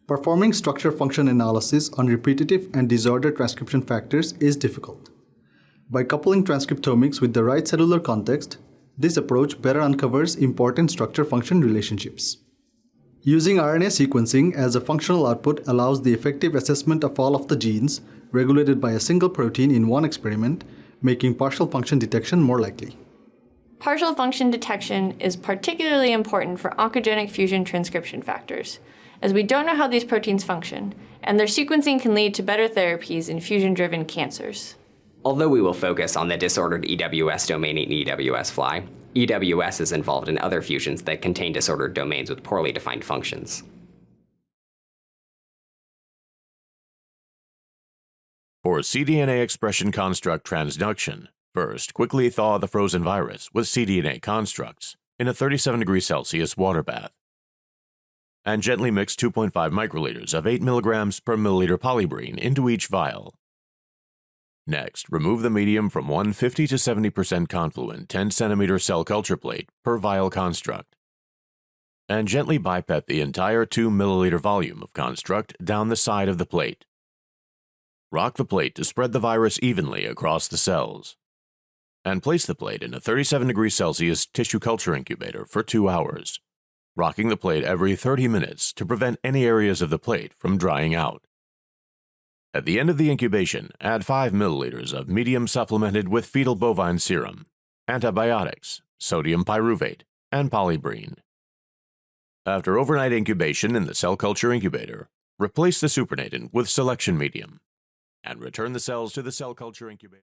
Performing structure-function analysis on repetitive and disordered transcription factors is difficult. By coupling transcriptomics with the right cellular context, this approach better uncovers important structure-function relationships. Using RNA sequencing as a functional output allows the effective assessment of all of the genes regulated by a single protein in one experiment, making partial function detection more likely. Partial function detection is particularly important for oncogenic fusion transcription factors, as we don't know how these proteins function, and their sequencing can lead to better therapies in fusion-driven cancers. Although we will focus on the disordered EWS domain in EWS fly, EWS is involved in other fusions that contain disordered domains with poorly defined functions. For cDNA expression construct transduction, first quickly thaw the frozen virus with cDNA constructs in a 37°C water bath, and gently mix 2.5 microliters of 8 mg per milliliter polybrine into each vial. Next, remove the medium from one 50 to 70% confluent 10 cm cell culture plate per vial construct, and gently pipette the entire 2 milliliter volume of construct down the side of the plate. Rock the plate to spread the virus evenly across the cells, and place the plate in a 37°C tissue culture incubator for 2 hours, rocking the plate every 30 minutes to prevent any areas of the plate from drying out. At the end of the incubation, add 5 milliliters of medium supplemented with fetal bovine serum, antibiotics, sodium pyruvate, and polybrine. After overnight incubation in the cell culture incubator, replace the supernatant with selection medium, and return the cells to the cell culture incubator.